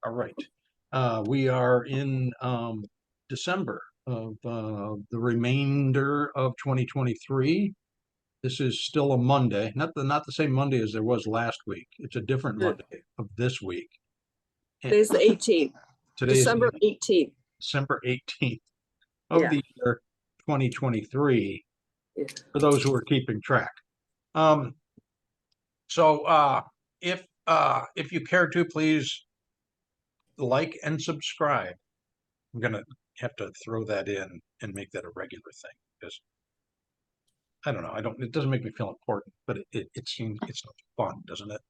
All right. We are in December of the remainder of 2023. This is still a Monday, not the same Monday as there was last week. It's a different Yeah. Monday of this week. And Today's the 18th, today is December 18th. December 18th of Yeah. the year 2023, Yeah. for those who are keeping track. Um, so if you care to, please like and subscribe. I'm gonna have to throw that in and make that a regular thing because I don't know. It doesn't make me feel important, but it seems it's fun, doesn't it?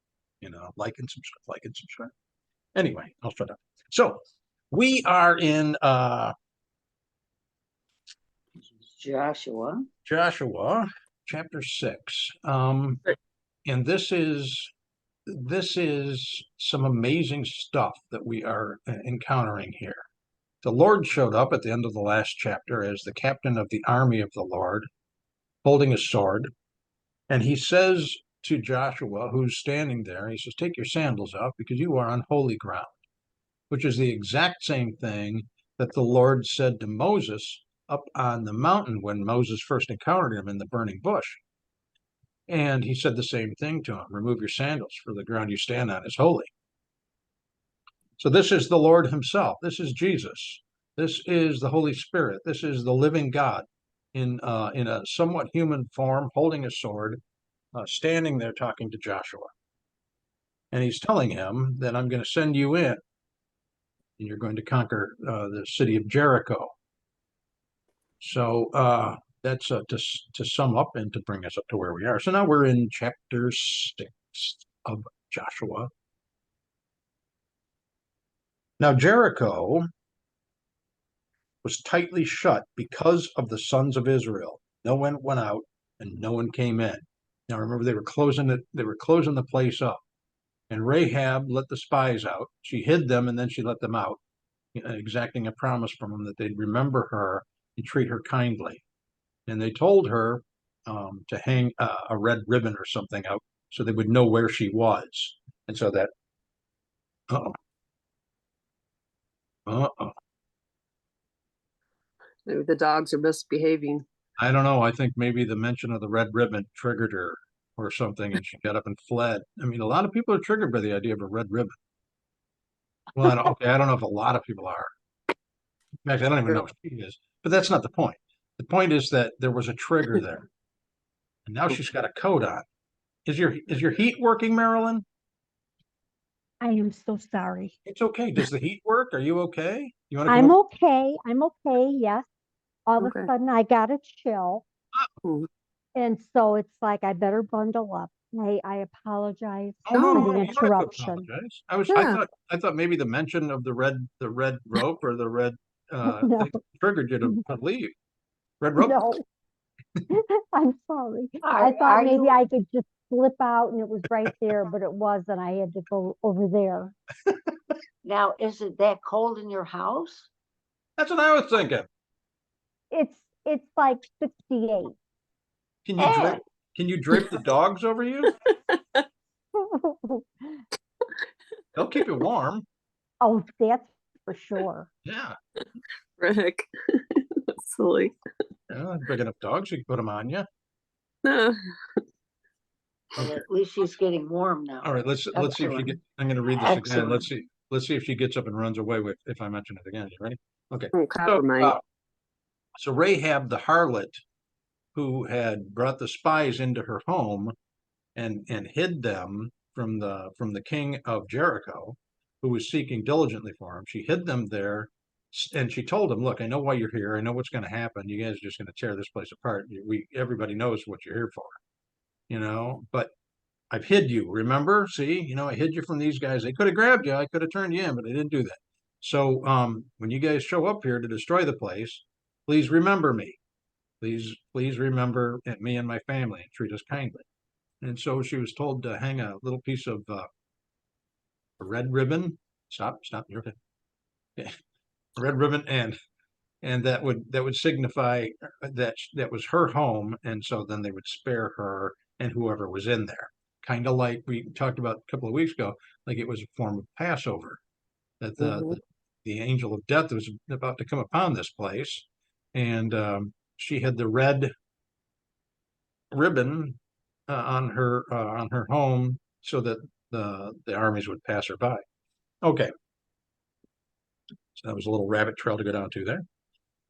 Like and subscribe, like and subscribe. Anyway, I'll shut up. So we are in Joshua. Joshua chapter 6. And this is some amazing stuff that we are encountering here. The Lord showed up at the end of the last chapter as the captain of the army of the Lord, holding a sword. And he says to Joshua, who's standing there, he says, take your sandals off because you are on holy ground, which is the exact same thing that the Lord said to Moses up on the mountain when Moses first encountered him in the burning bush. And he said the same thing to him, remove your sandals, for the ground you stand on is holy. So this is the Lord himself. This is Jesus. This is the Holy Spirit. This is the living God in a somewhat human form, holding a sword, standing there talking to Joshua. And he's telling him that I'm going to send you in and you're going to conquer the city of Jericho. So that's to sum up and to bring us up to where we are. So now we're in chapter 6 of Joshua. Now Jericho was tightly shut because of the sons of Israel. No one went out and no one came in. Now remember, they were closing the place up. And Rahab let the spies out. She hid them and then she let them out, exacting a promise from them that they'd remember her and treat her kindly. And they told her to hang a red ribbon or something out so they would know where she was. And so that, uh-oh, uh-oh. Maybe the dogs are misbehaving. I don't know. I think maybe the mention of the red ribbon triggered her or something, and she got up and fled. I mean, a lot of people are triggered by the idea of a red ribbon. Well, I don't know if a lot of people are. In fact, I don't even know if she is. But that's not the point. The point is that there was a trigger there, and now she's got a coat on. Is your heat working, Marilyn? I am so sorry. It's okay. Does the heat work? Are you okay? You want to come I'm over? okay. I'm okay. Yes. All of Okay. a sudden, I got a chill. Hmm. And so it's like, I better bundle up. I apologize Oh no, for no, the you don't have to interruption. apologize. Yeah. I thought maybe the mention of the red rope or the red No, thing triggered you to leave. Red rope. no, I'm sorry. Are, I thought are maybe you I could just slip out and it was right there, but it wasn't. I had to go over there. now? Is it that cold in your house? That's what I was thinking. It's like 68. Can you drape? Can you drape the dogs over you? They'll keep you warm. Oh, that's for sure. Yeah. Rick. That's silly. Yeah, big enough dogs, you can put them on you. Uh, Well, at least she's getting warm now. All right, let's see if she Excellent. gets. I'm going to read this again. Excellent. Let's see if she gets up and runs away with if I mention it again. You ready? Okay. So, compromise. so Rahab the harlot, who had brought the spies into her home and hid them from the king of Jericho, who was seeking diligently for him. She hid them there, and she told him, "Look, I know why you're here. I know what's going to happen. You guys are just going to tear this place apart. Everybody knows what you're here for, But I've hid you. Remember? See, I hid you from these guys. They could have grabbed you. I could have turned you in, but I didn't do that. So when you guys show up here to destroy the place, please remember me. Please remember me and my family and treat us kindly." And so she was told to hang a little piece of a red ribbon. Stop. You're okay. Yeah. A red ribbon, and that would signify that was her home, and so then they would spare her and whoever was in there. Kind of like we talked about a couple of weeks ago, like it was a form of Passover. that Mhm. the angel of death was about to come upon this place, and she had the red ribbon on her home so that the armies would pass her by. Okay, so that was a little rabbit trail to go down to there.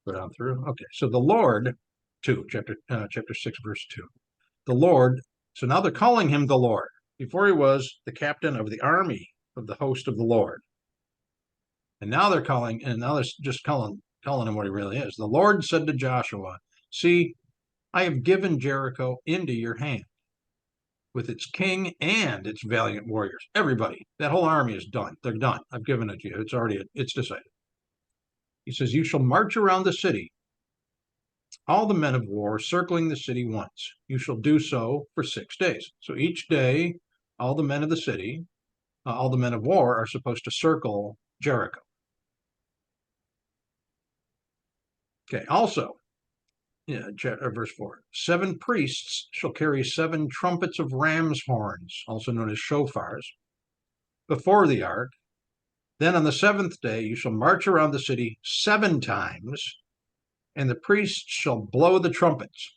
Go down through. Okay, so the Lord, chapter 6, verse 2. The Lord. So now they're calling him the Lord. Before he was the captain of the army of the host of the Lord. And now they're just calling him what he really is. The Lord said to Joshua, "See, I have given Jericho into your hand, with its king and its valiant warriors. Everybody, that whole army is done. They're done. I've given it to you. It's decided." He says, "You shall march around the city, all the men of war circling the city once. You shall do so for 6 days." So each day, all the men of the city, all the men of war are supposed to circle Jericho. Okay, also, verse 4, 7 priests shall carry 7 trumpets of ram's horns, also known as shofars, before the ark. Then on the 7th day, you shall march around the city 7 times, and the priests shall blow the trumpets.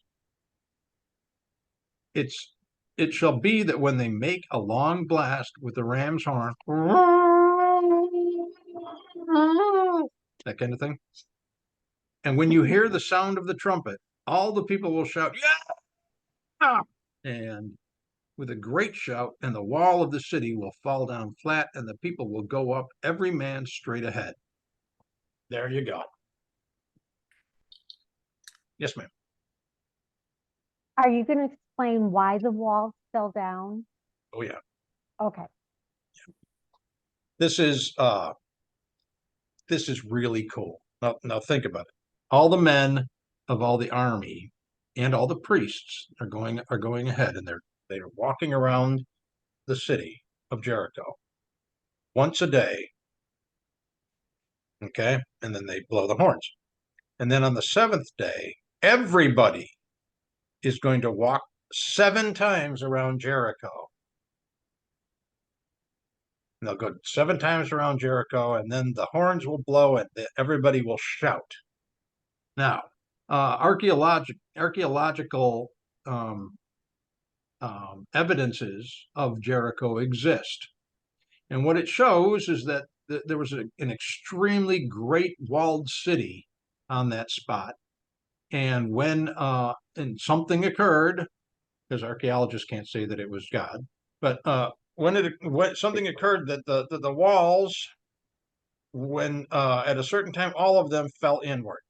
It shall be that when they make a long blast with the ram's horn, that kind of thing, and when you hear the sound of the trumpet, all the people will shout, "Yeah!" And with a great shout, and the wall of the city will fall down flat, and the people will go up, every man straight ahead. There you go. Yes, ma'am. Are you going to explain why the walls fell down? Oh, yeah. Okay. This is really cool. Now think about it. All the men of all the army and all the priests are going ahead, and they're walking around the city of Jericho once a day. Okay, and then they blow the horns. And then on the 7th day, everybody is going to walk 7 times around Jericho. And they'll go 7 times around Jericho, and then the horns will blow and everybody will shout. Now, archaeological evidences of Jericho exist. And what it shows is that there was an extremely great walled city on that spot. And when and something occurred, because archaeologists can't say that it was God, but when something occurred that the walls, when at a certain time, all of them fell inward.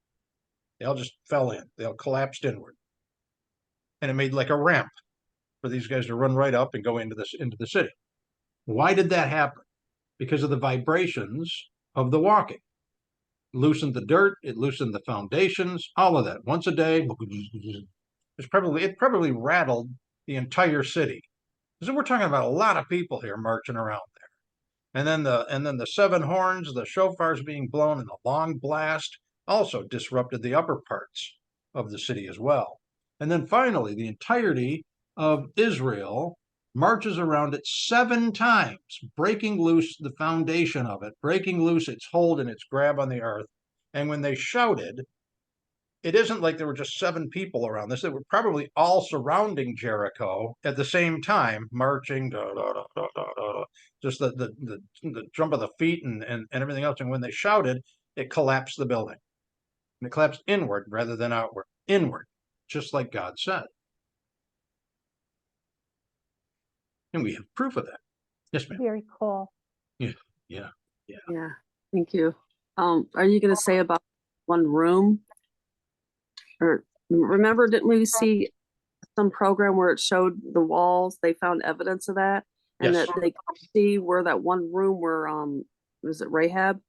They all just fell in. They all collapsed inward, and it made like a ramp for these guys to run right up and go into the city. Why did that happen? Because of the vibrations of the walking. Loosened the dirt, it loosened the foundations, all of that. Once a day, it probably rattled the entire city. So we're talking about a lot of people here marching around there. And then the 7 horns, the shofars being blown, and the long blast also disrupted the upper parts of the city as well. And then finally, the entirety of Israel marches around it 7 times, breaking loose the foundation of it, breaking loose its hold and its grab on the earth. And when they shouted, it isn't like there were just 7 people around this. They were probably all surrounding Jericho at the same time, marching, just the jump of the feet and everything else. And when they shouted, it collapsed the building. And it collapsed inward rather than outward. Inward, just like God said. And we have proof of that. Yes, ma'am. Very cool. Yeah. Yeah, thank you. Are you going to say about one room? Or remember, didn't we see some program where it showed the walls? They found evidence of that, and Yes. that they could see where that one room where was it Rahab?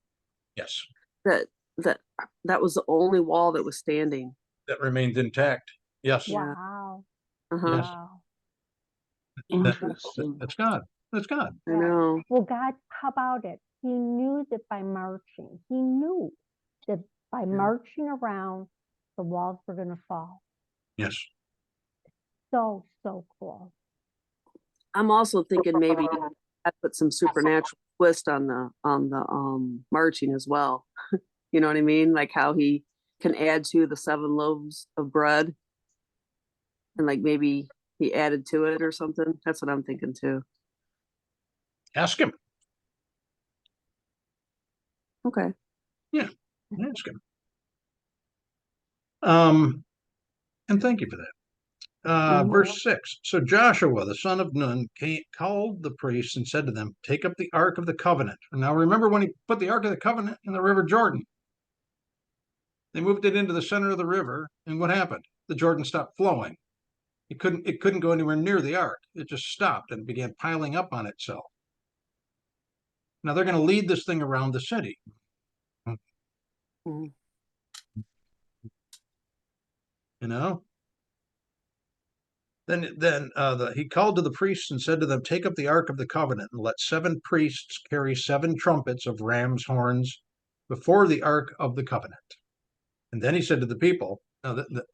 Yes. That was the only wall that was standing. That remained intact. Yes. Yeah. Wow. Uh-huh. Yes. Wow. That's God. That's God. I know. Well, God, how about it? He knew that by marching, he knew that by marching around, the walls were going to fall. Yes. So cool. I'm also thinking maybe I put some supernatural twist on the marching as well. You know what I mean? Like how he can add to the 7 loaves of bread, and like maybe he added to it or something. That's what I'm thinking too. Ask him. Okay. Ask him. And thank you for that. Verse 6. So Joshua, the son of Nun, called the priests and said to them, take up the Ark of the Covenant. And now remember when he put the Ark of the Covenant in the River Jordan. They moved it into the center of the river, and what happened? The Jordan stopped flowing. It couldn't go anywhere near the Ark. It just stopped and began piling up on itself. Now they're going to lead this thing around the city. Mhm. You know? Then he called to the priests and said to them, take up the Ark of the Covenant and let 7 priests carry 7 trumpets of ram's horns before the Ark of the Covenant. And then he said to the people, I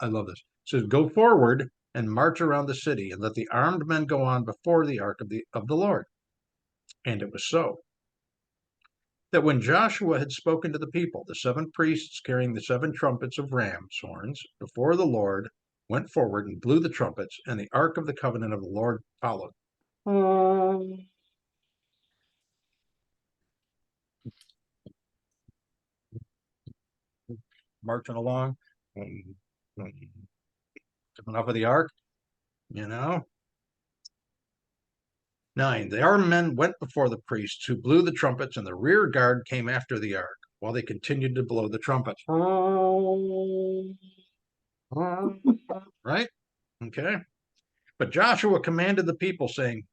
love this. He says, go forward and march around the city and let the armed men go on before the Ark of the Lord. And it was so. That when Joshua had spoken to the people, the 7 priests carrying the 7 trumpets of ram's horns before the Lord went forward and blew the trumpets, and the Ark of the Covenant of the Lord followed. Marching along, coming up with the Ark, you know. 9. The armed men went before the priests who blew the trumpets, and the rear guard came after the Ark while they continued to blow the trumpets. Right? Okay. But Joshua commanded the people, saying,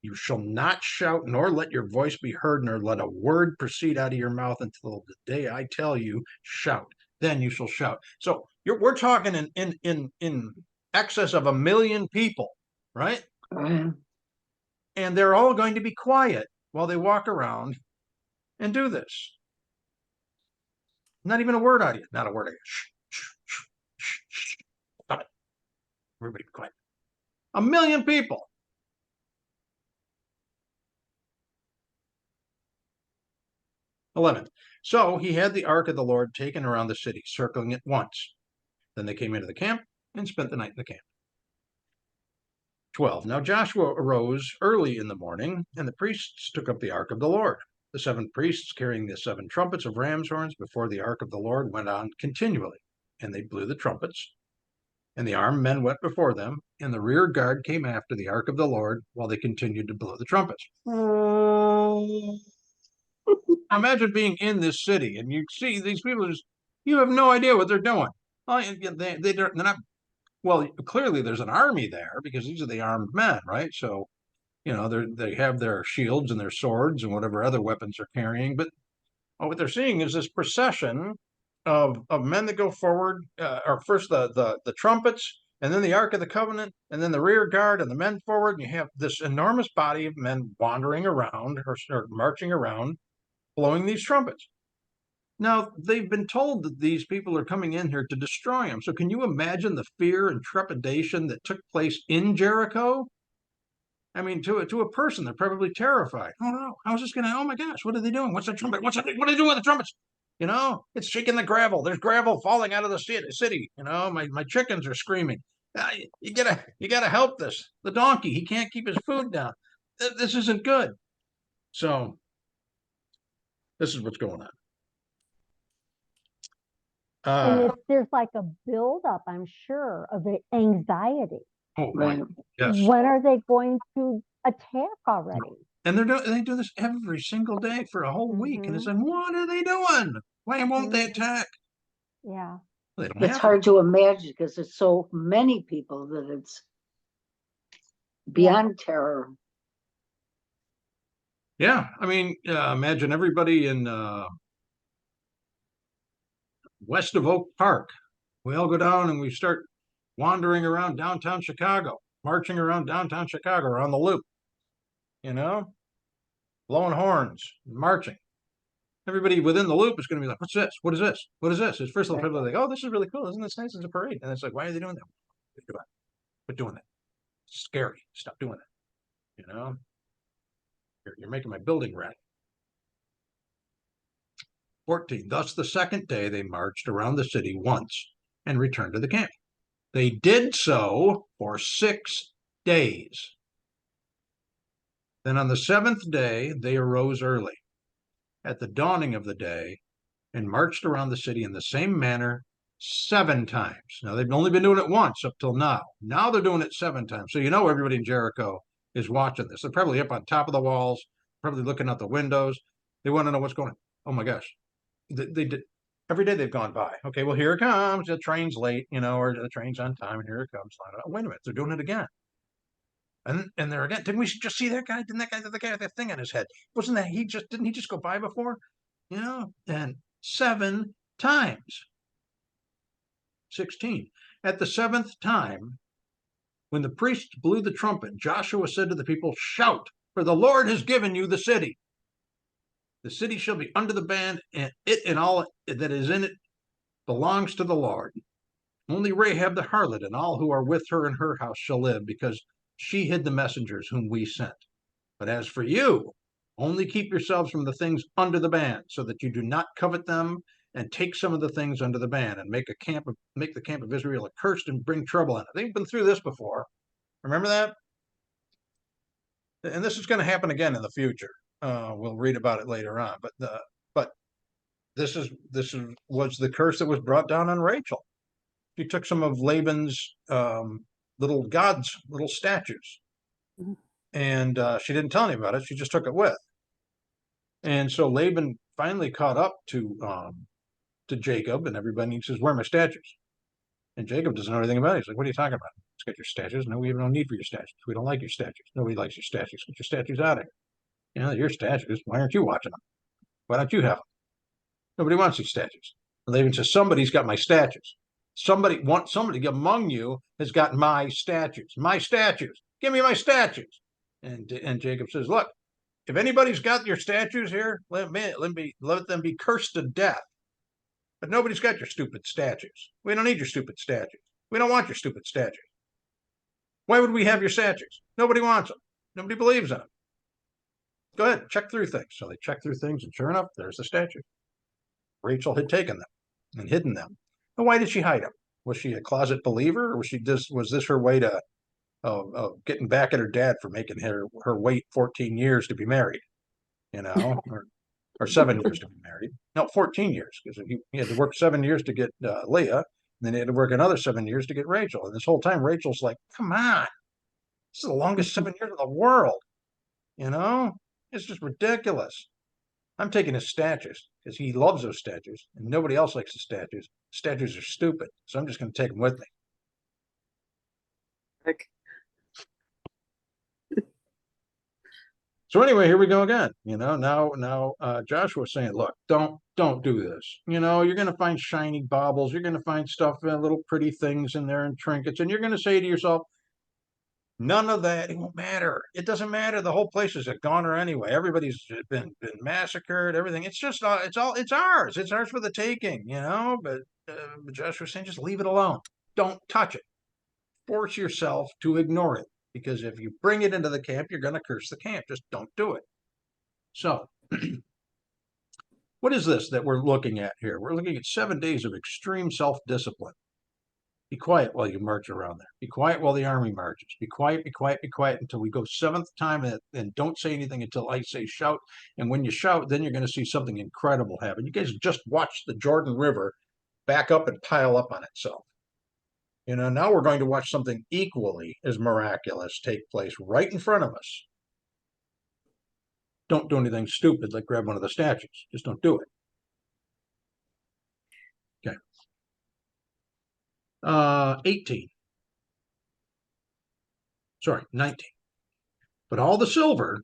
you shall not shout, nor let your voice be heard, nor let a word proceed out of your mouth until the day I tell you, shout. Then you shall shout. So we're talking in excess of 1 million people, right? And they're all going to be quiet while they walk around and do this. Not even a word out of you. Not a word out of you. Shh, shh, shh, shh, shh. Stop it. Everybody be quiet. 1 million people. 11. So he had the ark of the Lord taken around the city, circling it once. Then they came into the camp and spent the night in the camp. 12. Now Joshua arose early in the morning, and the priests took up the ark of the Lord. The 7 priests carrying the 7 trumpets of ram's horns before the ark of the Lord went on continually, and they blew the trumpets. And the armed men went before them, and the rear guard came after the ark of the Lord while they continued to blow the trumpets. Imagine being in this city and you see these people you have no idea what they're doing. Well, they're not. Well, clearly there's an army there because these are the armed men, right? So, they have their shields and their swords and whatever other weapons they're carrying. But what they're seeing is this procession of men that go forward, or first the trumpets, and then the Ark of the Covenant, and then the rear guard and the men forward. And you have this enormous body of men wandering around or marching around, blowing these trumpets. Now, they've been told that these people are coming in here to destroy them. So can you imagine the fear and trepidation that took place in Jericho? I mean, to a person, they're probably terrified. Oh no, how's this gonna, oh my gosh, what are they doing? What's the trumpet? What are they doing with the trumpets? It's shaking the gravel. There's gravel falling out of the city. My chickens are screaming. You gotta help the donkey. He can't keep his food down. This isn't good. So this is what's going on. And there's like a buildup, I'm sure, of anxiety. Oh, Right. yes. When are they going to attack already? And they do this every single day for a whole week. And it's like, what are they doing? Why won't they attack? Yeah. They don't It's have hard to imagine because it's so many people that it's beyond terror. Yeah. I mean, imagine everybody in west of Oak Park. We all go down and we start wandering around downtown Chicago, marching around downtown Chicago around the loop, blowing horns, marching. Everybody within the loop is going to be like, what's this? What is this? What is this? At first, people are like, oh, this is really cool. Isn't this nice? It's a parade. And it's like, why are they doing that? Quit doing that. It's scary. Stop doing that. You're making my building red. 14. Thus the second day they marched around the city once and returned to the camp. They did so for 6 days. Then on the 7th day they arose early at the dawning of the day and marched around the city in the same manner 7 times. Now, they've only been doing it once up till now. Now they're doing it 7 times. So you know everybody in Jericho is watching this. They're probably up on top of the walls, probably looking out the windows. They want to know what's going on. Oh my gosh. They did every day they've gone by. Okay, well, here it comes. The train's late, or the train's on time, and here it comes. Wait a minute, they're doing it again. And they're again. Didn't we just see that guy? Didn't that guy, the guy with that thing on his head? Didn't he just go by before? And 7 times. 16. At the 7th time, when the priest blew the trumpet, Joshua said to the people, "Shout, for the Lord has given you the city. The city shall be under the ban, and it and all that is in it belongs to the Lord. Only Rahab the harlot and all who are with her in her house shall live, because she hid the messengers whom we sent. But as for you, only keep yourselves from the things under the ban, so that you do not covet them, and take some of the things under the ban, and make the camp of Israel accursed and bring trouble on it." They've been through this before. Remember that? And this is going to happen again in the future. We'll read about it later on. But this was the curse that was brought down on Rachel. She took some of Laban's little statues, and she didn't tell anybody about it. She just took it with. And so Laban finally caught up to Jacob and everybody. He says, "Where are my statues?" And Jacob doesn't know anything about it. He's like, "What are you talking about? Let's get your statues." "No, we have no need for your statues. We don't like your statues. Nobody likes your statues. Get your statues out of here. Your statues. Why aren't you watching them? Why don't you have them? Nobody wants these statues." And Laban says, "Somebody's got my statues. Somebody among you has got my statues. My statues. Give me my statues." And Jacob says, "Look, if anybody's got your statues here, let them be cursed to death. But nobody's got your stupid statues. We don't need your stupid statues. We don't want your stupid statues. Why would we have your statues? Nobody wants them. Nobody believes in them. Go ahead, check through things." So they checked through things, and sure enough, there's the statue. Rachel had taken them and hidden them. But why did she hide them? Was she a closet believer, or was this her way to getting back at her dad for making her wait 14 years to be married? Or 7 years to be married. No, 14 years, because he had to work 7 years to get Leah, and then he had to work another 7 years to get Rachel. And this whole time, Rachel's like, "Come on, this is the longest 7 years in the world." It's just ridiculous. I'm taking his statues because he loves those statues, and nobody else likes the statues. Statues are stupid, so I'm just going to take them with me. So anyway, here we go again. Now Joshua's saying, "Look, don't do this. You're going to find shiny baubles. You're going to find stuff, little pretty things in there and trinkets, and you're going to say to yourself, none of that. It won't matter. It doesn't matter. The whole place is a goner anyway. Everybody's been massacred. Everything. It's just it's ours. It's ours for the taking. But Joshua's saying, just leave it alone. Don't touch it. Force yourself to ignore it. Because if you bring it into the camp, you're going to curse the camp. Just don't do it." So, what is this that we're looking at here? We're looking at 7 days of extreme self-discipline. Be quiet while you march around there. Be quiet while the army marches. Be quiet, be quiet, be quiet until we go 7th time, and don't say anything until I say shout. And when you shout, then you're going to see something incredible happen. You guys just watched the Jordan River back up and pile up on itself. Now we're going to watch something equally as miraculous take place right in front of us. Don't do anything stupid like grab one of the statues. Just don't do it. Okay. 19. But all the silver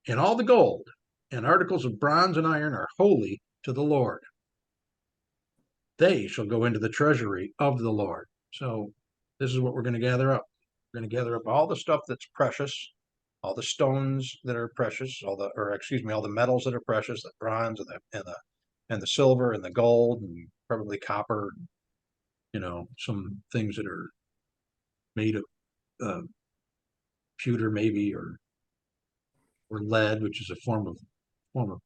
and all the gold and articles of bronze and iron are holy to the Lord. They shall go into the treasury of the Lord. So this is what we're going to gather up. We're going to gather up all the stuff that's precious, all the stones that are precious, all the metals that are precious, the bronze and the silver and the gold, and probably copper, some things that are made of pewter maybe, or lead, which is a form of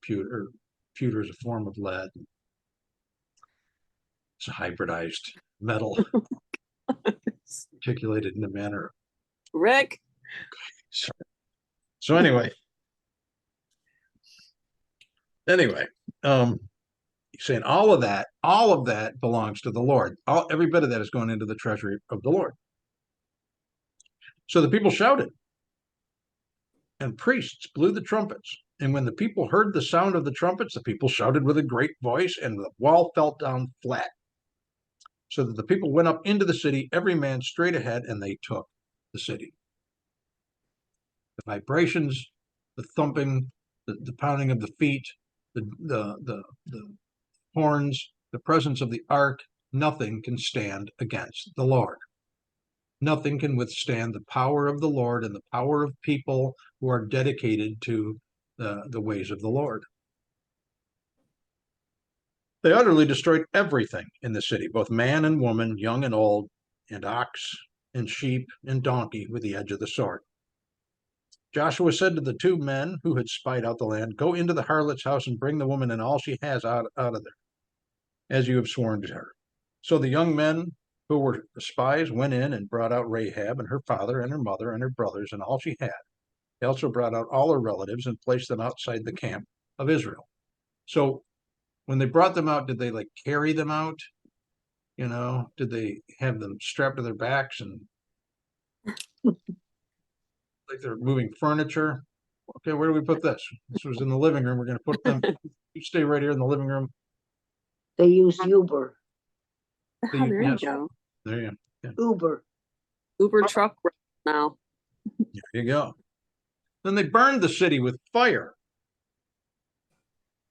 pewter, pewter is a form of lead. It's a hybridized metal articulated in a manner. Rick, So anyway, he's saying all of that belongs to the Lord. Every bit of that is going into the treasury of the Lord. So the people shouted, and priests blew the trumpets. And when the people heard the sound of the trumpets, the people shouted with a great voice, and the wall fell down flat. So that the people went up into the city, every man straight ahead, and they took the city. The vibrations, the thumping, the pounding of the feet, the horns, the presence of the ark, nothing can stand against the Lord. Nothing can withstand the power of the Lord and the power of people who are dedicated to the ways of the Lord. They utterly destroyed everything in the city, both man and woman, young and old, and ox and sheep and donkey with the edge of the sword. Joshua said to the two men who had spied out the land, "Go into the harlot's house and bring the woman and all she has out of there, as you have sworn to her." So the young men who were spies went in and brought out Rahab and her father and her mother and her brothers and all she had. They also brought out all her relatives and placed them outside the camp of Israel. So when they brought them out, did they like carry them out? Did they have them strapped to their backs and like they're moving furniture? Okay, where do we put this? This was in the living room. We're going to put them. You stay right here in the living room. They use Uber. there you Yes. go. There you Uber. Uber truck now. There you go. Then they burned the city with fire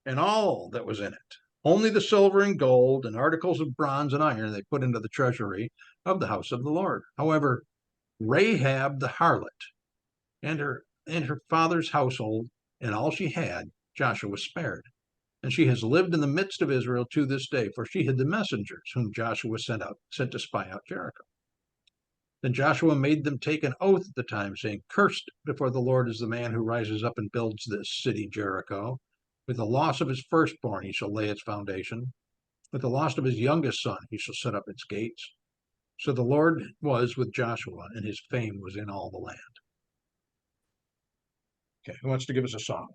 and all that was in it. Only the silver and gold and articles of bronze and iron they put into the treasury of the house of the Lord. However, Rahab the harlot and her father's household and all she had, Joshua spared. And she has lived in the midst of Israel to this day, for she hid the messengers whom Joshua sent to spy out Jericho. Then Joshua made them take an oath at the time, saying, "Cursed before the Lord is the man who rises up and builds this city, Jericho. With the loss of his firstborn, he shall lay its foundation. With the loss of his youngest son, he shall set up its gates." So the Lord was with Joshua, and his fame was in all the land. Okay, who wants to give us a song?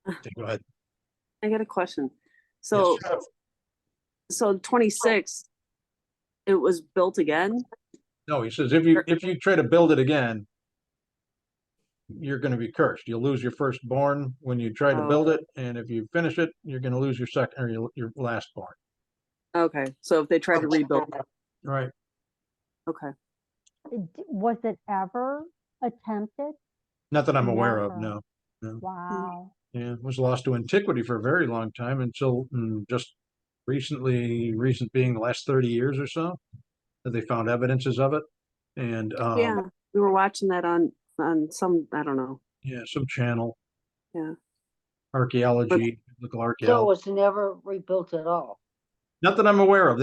Okay, go ahead. I got a question. So, Yes. so 26, it was built again? No, he says if you try to build it again, you're going to be cursed. You'll lose your firstborn when you try to build it, and if you finish it, you're going to lose your second or your lastborn. Okay, so if they tried to rebuild it. Right. Okay. Was it ever attempted? Not that I'm aware of. Never. No. Wow. Yeah, it was lost to antiquity for a very long time until just recent being the last 30 years or so that they found evidences of it. And Yeah, we were watching that on some, I don't know. yeah, some channel. Yeah. Archaeology, biblical So it archaeology. was never rebuilt at all. Not that I'm aware of.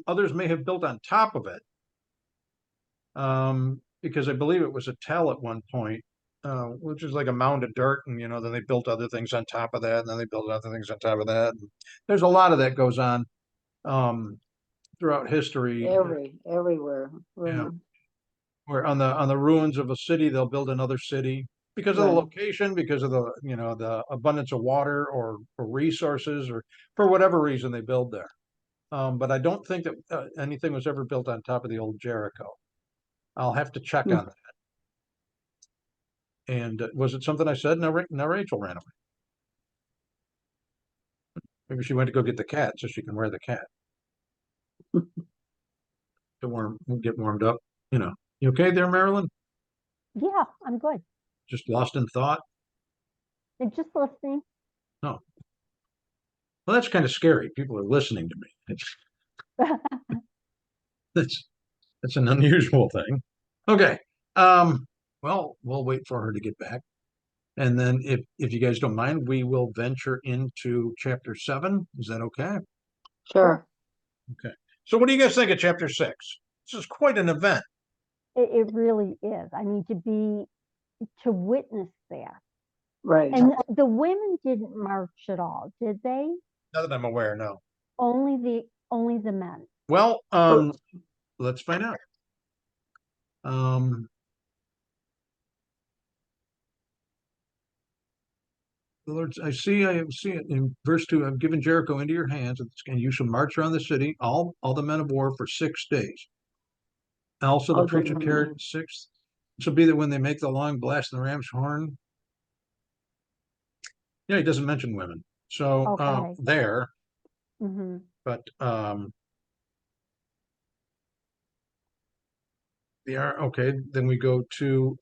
Others may have built on top of it. Because I believe it was a tell at one point, which is like a mound of dirt, and then they built other things on top of that, and then they built other things on top of that. And there's a lot of that goes on throughout history. Everywhere. Yeah. Where on the ruins of a city, they'll build another city because of the Right. location, because of the abundance of water or resources, or for whatever reason they build there. But I don't think that anything was ever built on top of the old Jericho. I'll have to check on that. And was it something I said? No, Rachel ran away. Maybe she went to go get the cat so she can wear the cat to get warmed up. You okay there, Marilyn? Yeah, I'm good. Just lost in thought? And just listening. No. Well, that's kind of scary. People are listening to me. That's an unusual thing. Okay. Well, we'll wait for her to get back. And then if you guys don't mind, we will venture into chapter 7. Is that okay? Sure. Okay. So what do you guys think of chapter 6? This is quite an event. It really is. I mean, to witness that Right. And the women didn't march at all, did they? Not that I'm aware, no. Only the men. Well, let's find out. The Lord, I see it in verse 2. I've given Jericho into your hands, and you shall march around the city, all the men of war, for 6 days. Also, the priest of carried 6. It shall be that when they make the long blast in the ram's horn. Yeah, he doesn't mention women. So Okay. there, Mm-hmm. but okay. Then we go to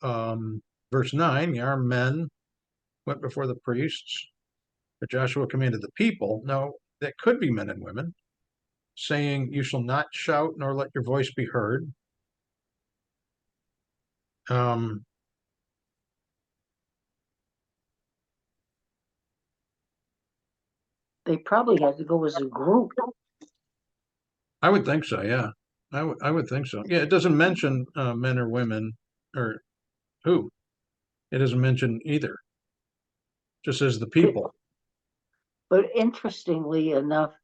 verse 9. The armed men went before the priests, but Joshua commanded the people. Now that could be men and women, saying, "You shall not shout nor let your voice be heard." They probably had to go as a group. I would think so. Yeah, I would think so. Yeah, it doesn't mention men or women or who. It doesn't mention either. Just says the people. But interestingly enough,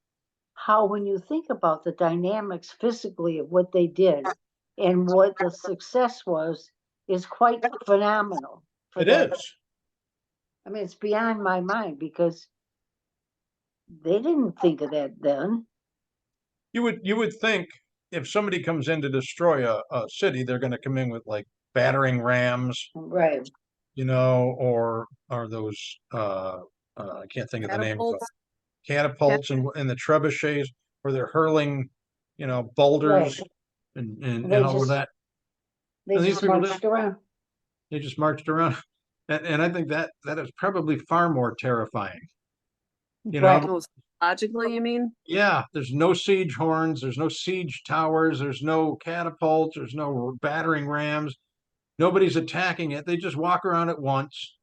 how when you think about the dynamics physically of what they did and what the success was, is quite phenomenal. It is. I mean, it's beyond my mind because they didn't think of that then. You would think if somebody comes in to destroy a city, they're going to come in with like battering rams, Right. or those I can't think of the name of catapults and the trebuchets where they're hurling, boulders Right. and They all of just that. they And these just people marched around. they just marched around, and I think that is probably far more terrifying. Right. Logically, you mean? Yeah, there's no siege horns, there's no siege towers, there's no catapults, there's no battering rams. Nobody's attacking it. They just walk around it once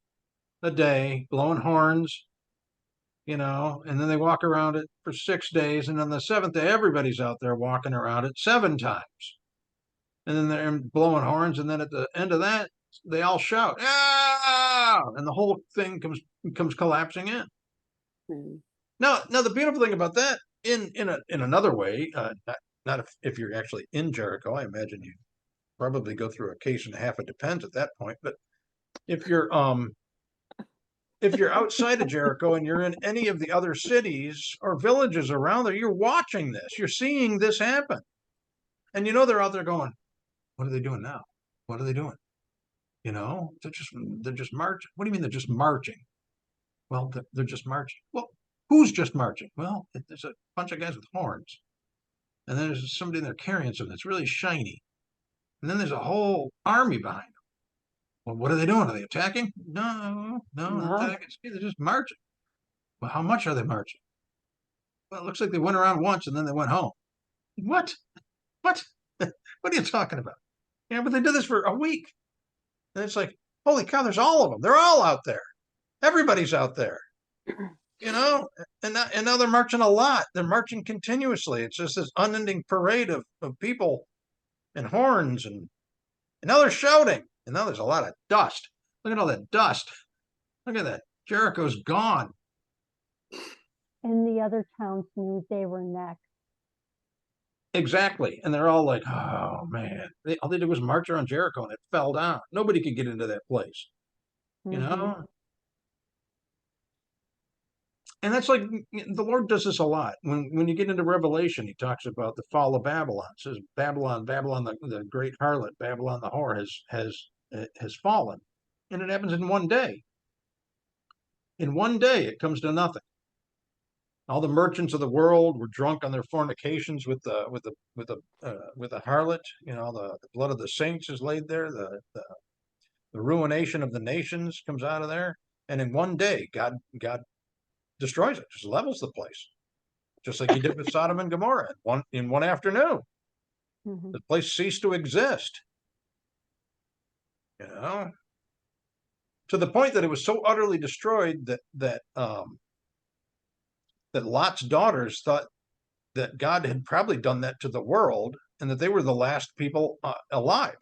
a day, blowing horns, and then they walk around it for 6 days. And on the 7th day, everybody's out there walking around it 7 times. And then they're blowing horns. And then at the end of that, they all shout, "Ah!" And the whole thing comes collapsing in. Hmm. Now, the beautiful thing about that, in another way, not if you're actually in Jericho, I imagine you probably go through a case and a half. It depends at that point. But if you're outside of Jericho and you're in any of the other cities or villages around there, you're watching this, you're seeing this happen, and they're out there going, "What are they doing now? What are they doing?" They're just marching. What do you mean they're just marching? Well, they're just marching. Well, who's just marching? Well, there's a bunch of guys with horns, and then there's somebody in there carrying something that's really shiny, and then there's a whole army behind them. Well, what are they doing? Are they attacking? No, No. attacking. They're just marching. Well, how much are they marching? Well, it looks like they went around once and then they went home. What? What? What are you talking about? Yeah, but they did this for a week. And it's like, holy cow, there's all of them. They're all out there. Everybody's out there. And now they're marching a lot. They're marching continuously. It's just this unending parade of people and horns and now they're shouting. And now there's a lot of dust. Look at all that dust. Look at that. Jericho's gone. And the other towns knew they were next. Exactly. And they're all like, "Oh man." All they did was march around Jericho and it fell down. Nobody could get into that place. Mm-hmm. And that's like the Lord does this a lot. When you get into Revelation, he talks about the fall of Babylon. It says Babylon, the great harlot, Babylon the whore has fallen. And it happens in one day. In one day it comes to nothing. All the merchants of the world were drunk on their fornications with the harlot. The blood of the saints is laid there. The ruination of the nations comes out of there. And in one day, God destroys it, just levels the place, just like he did with Sodom and Gomorrah in one afternoon. Mm-hmm. The place ceased to exist. To the point that it was so utterly destroyed that Lot's daughters thought that God had probably done that to the world and that they were the last people alive.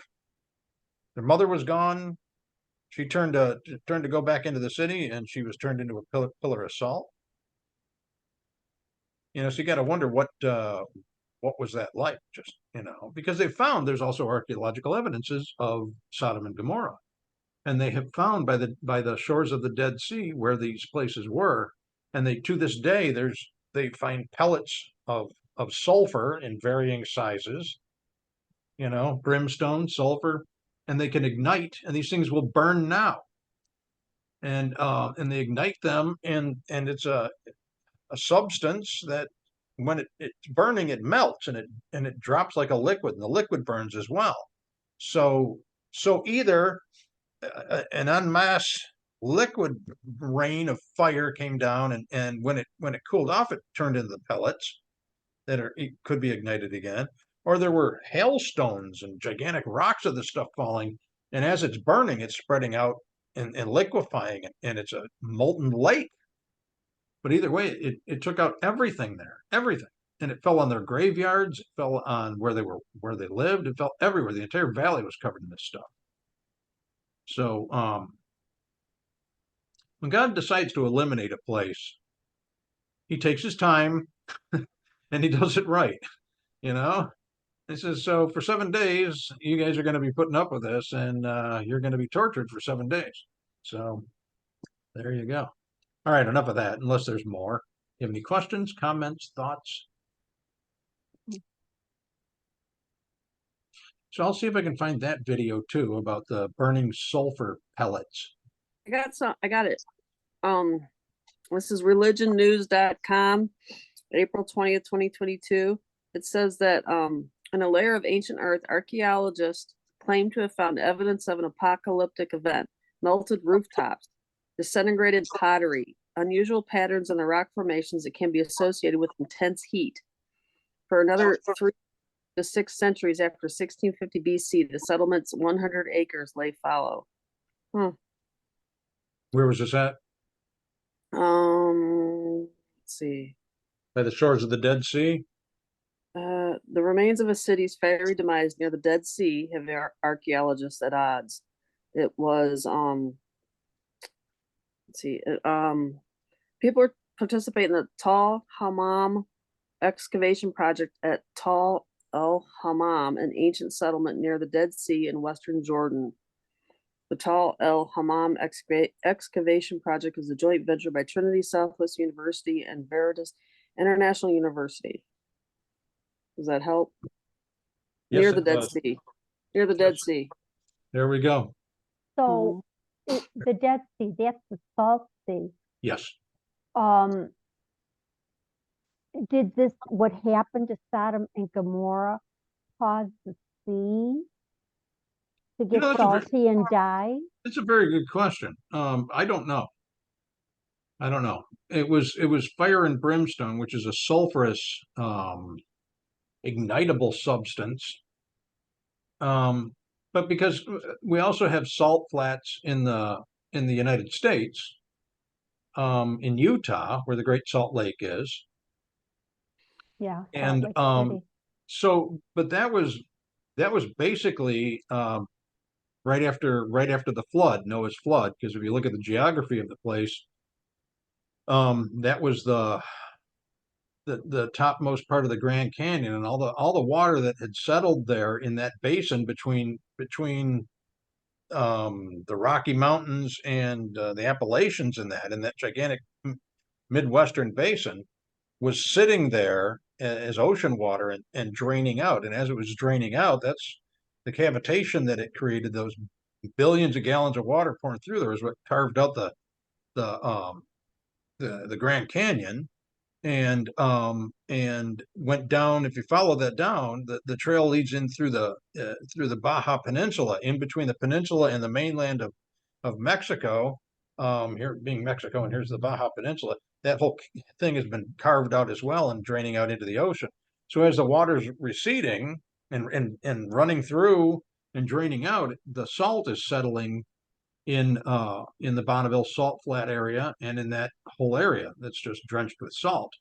Their mother was gone. She turned to go back into the city, and she was turned into a pillar of salt. You know, so you got to wonder what was that like? Just, you know, because they found there's also archaeological evidences of Sodom and Gomorrah, and they have found by the shores of the Dead Sea where these places were, and they to this day they find pellets of sulfur in varying sizes, you know, brimstone, sulfur, and they can ignite, and these things will burn now. And they ignite them, and it's a substance that when it's burning, it melts, and it drops like a liquid, and the liquid burns as well. So either an en masse liquid rain of fire came down, and when it cooled off, it turned into the pellets that it could be ignited again, or there were hailstones and gigantic rocks of this stuff falling, and as it's burning, it's spreading out and liquefying, and it's a molten lake. But either way, it took out everything there, everything. And it fell on their graveyards, it fell on where they lived, it fell everywhere. The entire valley was covered in this stuff. So when God decides to eliminate a place, he takes his time and he does it right, you know? He says, so for 7 days, you guys are going to be putting up with this, and you're going to be tortured for 7 days. So there you go. All right, enough of that, unless there's more. You have any questions, comments, thoughts? So I'll see if I can find that video too about the burning sulfur pellets. I got it. This is religionnews.com, April 20th, 2022. It says that in a layer of ancient earth, archaeologists claim to have found evidence of an apocalyptic event: melted rooftops, disintegrated pottery, unusual patterns in the rock formations that can be associated with intense heat. For another 3 to 6 centuries after 1650 BC, the settlement's 100 acres lay fallow. Where was this at? Let's see. By the shores of the Dead Sea? The remains of a city's fiery demise near the Dead Sea have archaeologists at odds. It was, let's see, people are participating in the Tal Hammam excavation project at Tal El Hammam, an ancient settlement near the Dead Sea in western Jordan. The Tal El Hammam excavation project is a joint venture by Trinity Southwest University and Veritas International University. Does that help? Yes, Near the it Dead does. Sea. Near the Dead Sea. There we go. So the Dead Sea, that's the Salt Sea. Yes. Did what happened to Sodom and Gomorrah cause the sea to get salty and die? It's a very good question. I don't know. It was fire and brimstone, which is a sulfurous, ignitable substance. But because we also have salt flats in the United States, in Utah, where the Great Salt Lake is. Yeah. And so, but that was basically right after the flood, Noah's flood, because if you look at the geography of the place, that was the topmost part of the Grand Canyon, and all the water that had settled there in that basin between the Rocky Mountains and the Appalachians, in that gigantic Midwestern basin, was sitting there as ocean water and draining out. And as it was draining out, that's the cavitation that it created. Those billions of gallons of water pouring through there is what carved out the Grand Canyon, and went down. If you follow that down, the trail leads in through the Baja Peninsula, in between the peninsula and the mainland of Mexico. Here being Mexico, and here's the Baja Peninsula. That whole thing has been carved out as well and draining out into the ocean. So as the water's receding and running through and draining out, the salt is settling in the Bonneville Salt Flat area, and in that whole area that's just drenched with salt.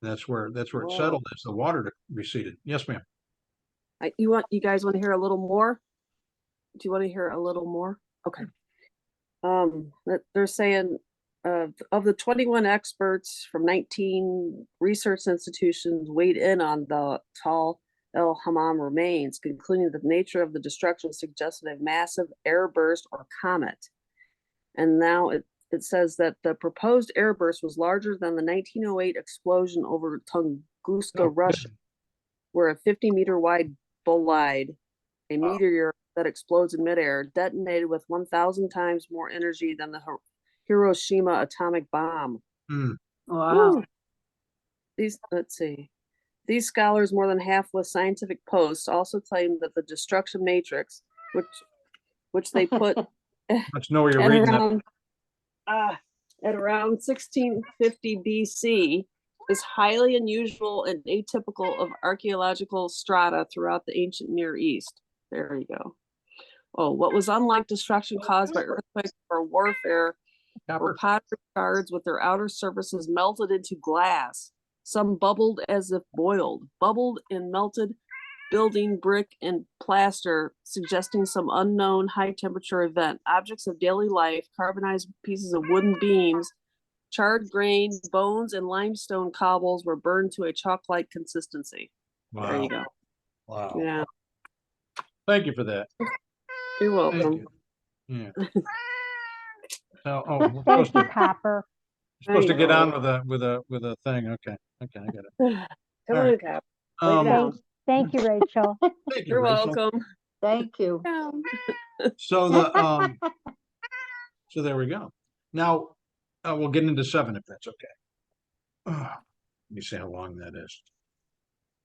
And that's where it settled as the water receded. Yes, ma'am. You guys want to hear a little more? Do you want to hear a little more? Okay. They're saying of the 21 experts from 19 research institutions weighed in on the Tal El Hammam remains, concluding that the nature of the destruction suggested a massive airburst or comet. And now it says that the proposed airburst was larger than the 1908 explosion over Tunguska, Russia, where a 50-meter wide bolide, a meteor that explodes in midair, detonated with 1,000 times more energy than the Hiroshima atomic bomb. Wow. Woo. Let's see. These scholars, more than half with scientific posts, also claim that the destruction matrix, which they put Let's know where you're at reading around at around 1650 BC, is highly unusual and atypical of archaeological strata throughout the ancient Near East. There you go. Oh, what was unlike destruction caused by earthquakes or warfare that. were pottery shards with their outer surfaces melted into glass. Some bubbled as if boiled, bubbled and melted building brick and plaster, suggesting some unknown high temperature event. Objects of daily life, carbonized pieces of wooden beams, charred grain, bones, and limestone cobbles were burned to a chalk-like consistency. Wow. There you go. Wow. Yeah. Thank you for that. You're Thank welcome. you. Yeah. So, we're Thank supposed you, to Copper. get on with a thing. Okay, I got it. Come All on, right. Cap. Lay Um, down. Thank you, Rachel. Thank you, You're Rachel. welcome. Thank you. So so there we go. Now we'll get into 7 if that's okay. Let me see how long that is.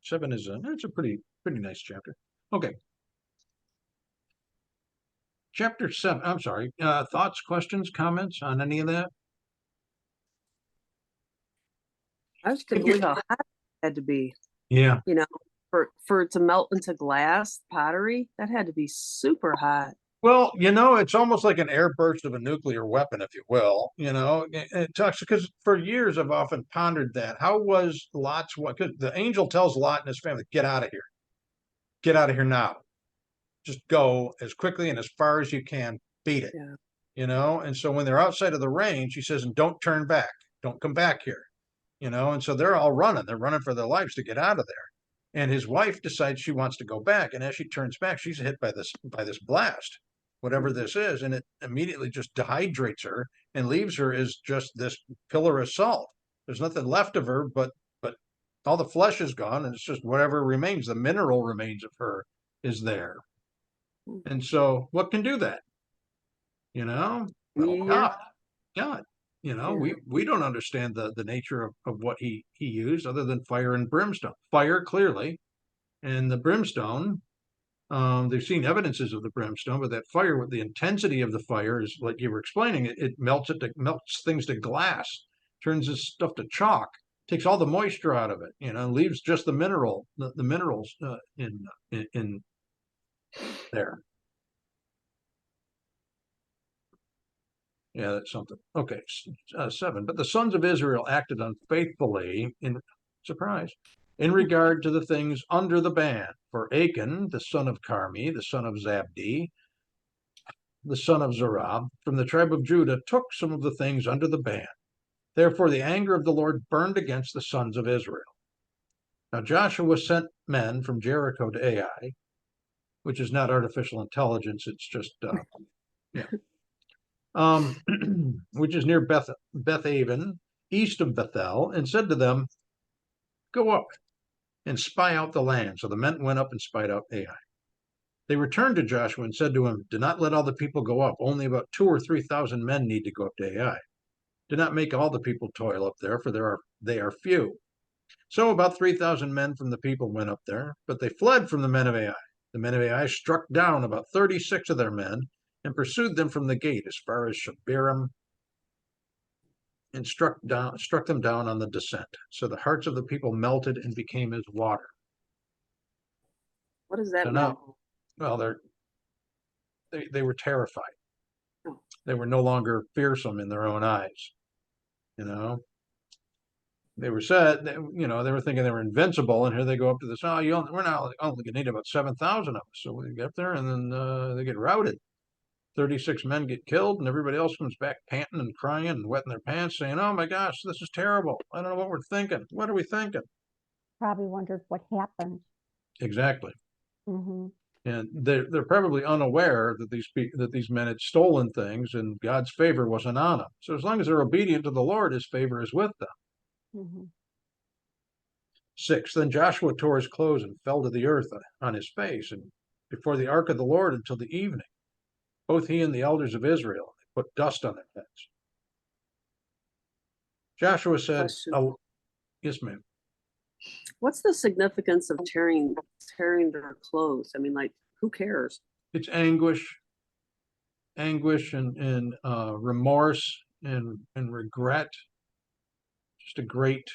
7 is it's a pretty nice chapter. Okay. Chapter 7. I'm sorry. Thoughts, questions, comments on any of that? I just couldn't believe how hot it had to be. Yeah. You know, for it to melt into glass pottery, that had to be super hot. Well, it's almost like an air burst of a nuclear weapon, if you will. It talks because for years I've often pondered that. How was Lot's what? Because the angel tells Lot and his family, "Get out of here. Get out of here now. Just go as quickly and as far as you can. Beat it." Yeah. And so when they're outside of the range, he says, "And don't turn back. Don't come back here." And so they're all running. They're running for their lives to get out of there. And his wife decides she wants to go back, and as she turns back, she's hit by this blast, whatever this is, and it immediately just dehydrates her and leaves her as just this pillar of salt. There's nothing left of her, but all the flesh is gone, and it's just whatever remains. The mineral remains of her is there. And so, what can do that? Well, Meteor. God. Yeah. We don't understand the nature of what he used other than fire and brimstone. Fire clearly, and the brimstone. They've seen evidences of the brimstone, but that fire, with the intensity of the fire, is like you were explaining. It melts things to glass, turns this stuff to chalk, takes all the moisture out of it, and leaves just the minerals in there. Yeah, that's something. Okay, 7. But the sons of Israel acted unfaithfully in regard to the things under the ban. For Achan, the son of Carmi, the son of Zabdi, the son of Zerah, from the tribe of Judah, took some of the things under the ban. Therefore, the anger of the Lord burned against the sons of Israel. Now Joshua sent men from Jericho to Ai, which is not artificial intelligence. It's just, which is near Beth-aven, east of Bethel, and said to them, "Go up and spy out the land." So the men went up and spied out Ai. They returned to Joshua and said to him, "Do not let all the people go up. Only about 2,000 or 3,000 men need to go up to Ai. Do not make all the people toil up there, for they are few." So about 3,000 men from the people went up there, but they fled from the men of Ai. The men of Ai struck down about 36 of their men and pursued them from the gate as far as Shabiram, and struck them down on the descent. So the hearts of the people melted and became as water. What does that So mean? now, well, they were terrified. They were no longer fearsome in their own eyes. They were sad. They were thinking they were invincible, and here they go up to this. Oh, we're now only going to need about 7,000 of us. So we get up there, and then they get routed. 36 men get killed, and everybody else comes back panting and crying and wetting their pants, saying, "Oh my gosh, this is terrible. I don't know what we're thinking. What are we thinking?" Probably wondered what happened. Exactly. Hmm. And they're probably unaware that these men had stolen things, and God's favor wasn't on them. So as long as they're obedient to the Lord, His favor is with them. Hmm. 6, then Joshua tore his clothes and fell to the earth on his face, and before the ark of the Lord until the evening. Both he and the elders of Israel put dust on their heads. Joshua said, Question. "Oh, yes, ma'am." What's the significance of tearing their clothes? I mean, like, who cares? It's anguish and remorse and regret. Just a great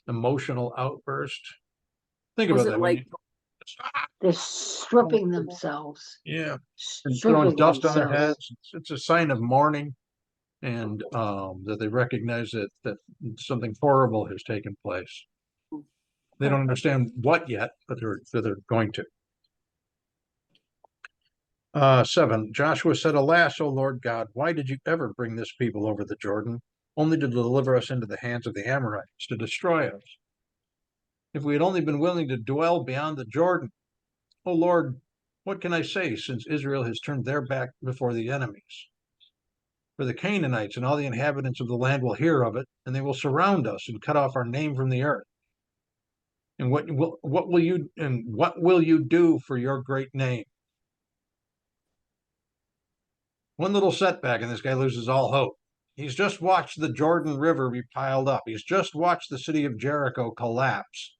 emotional outburst. Think Was about it that. When like, They're stripping themselves, yeah, and throwing stripping dust on their themselves. heads. It's a sign of mourning, and that they recognize that something horrible has taken place. They don't understand what yet, but they're going to. 7, Joshua said, "Alas, O Lord God, why did you ever bring this people over the Jordan, only to deliver us into the hands of the Amorites, to destroy us? If we had only been willing to dwell beyond the Jordan, O Lord, what can I say, since Israel has turned their back before the enemies? For the Canaanites and all the inhabitants of the land will hear of it, and they will surround us and cut off our name from the earth. And what will you do for your great name?" One little setback, and this guy loses all hope. He's just watched the Jordan River be piled up. He's just watched the city of Jericho collapse.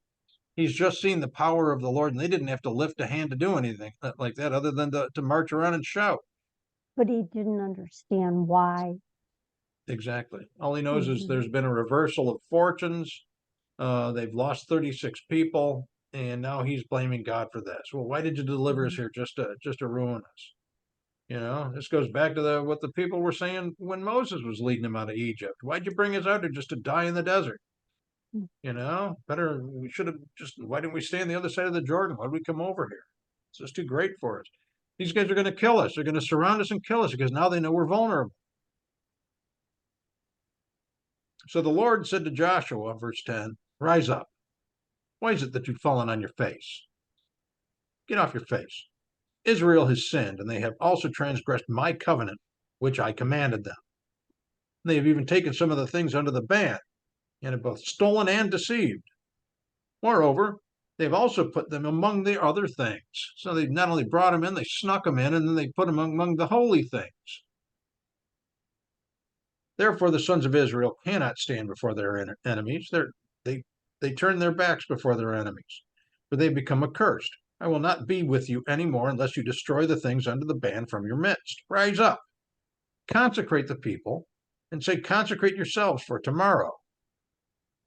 He's just seen the power of the Lord, and they didn't have to lift a hand to do anything like that other than to march around and shout. But he didn't understand why. Exactly. All he knows is Mhm. there's been a reversal of fortunes. They've lost 36 people, and now he's blaming God for this. Well, why did you deliver us here just to ruin us? You know, this goes back to what the people were saying when Moses was leading them out of Egypt. Why'd you bring us out here just to die in the desert? Mm. You know, we should have why didn't we stay on the other side of the Jordan? Why did we come over here? It's just too great for us. These guys are going to kill us. They're going to surround us and kill us because now they know we're vulnerable. So the Lord said to Joshua, verse 10, "Rise up. Why is it that you've fallen on your face? Get off your face. Israel has sinned, and they have also transgressed my covenant, which I commanded them. They have even taken some of the things under the ban, and have both stolen and deceived. Moreover, they've also put them among the other things." So they've not only brought them in, they snuck them in, and then they put them among the holy things. "Therefore, the sons of Israel cannot stand before their enemies. They turn their backs before their enemies, for they become accursed. I will not be with you any more unless you destroy the things under the ban from your midst. Rise up, consecrate the people, and say, consecrate yourselves for tomorrow.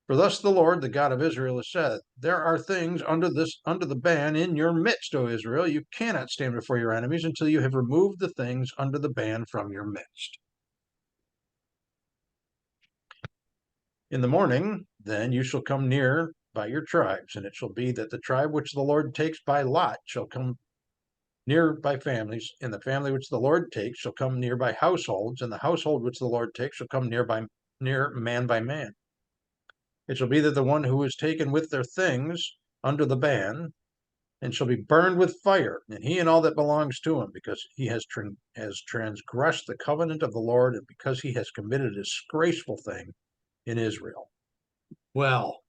For thus the Lord, the God of Israel, has said, there are things under the ban in your midst, O Israel. You cannot stand before your enemies until you have removed the things under the ban from your midst. In the morning, then you shall come near by your tribes, and it shall be that the tribe which the Lord takes by lot shall come near by families, and the family which the Lord takes shall come near by households, and the household which the Lord takes shall come near man by man. It shall be that the one who is taken with their things under the ban, and shall be burned with fire, and he and all that belongs to him, because he has transgressed the covenant of the Lord, and because he has committed a disgraceful thing in Israel. Well,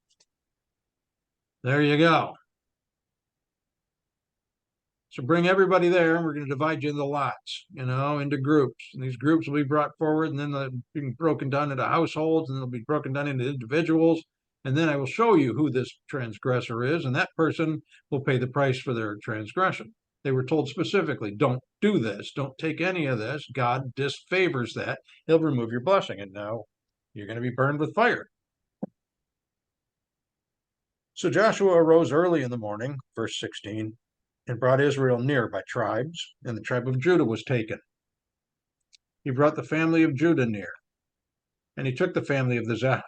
there you go. So bring everybody there, and we're going to divide you into lots, into groups. And these groups will be brought forward, and then they'll be broken down into households, and they'll be broken down into individuals. And then I will show you who this transgressor is, and that person will pay the price for their transgression. They were told specifically, don't do this, don't take any of this. God disfavors that. He'll remove your blessing, and now you're going to be burned with fire. So Joshua arose early in the morning, verse 16, and brought Israel near by tribes, and the tribe of Judah was taken. He brought the family of Judah near, and he took the family of the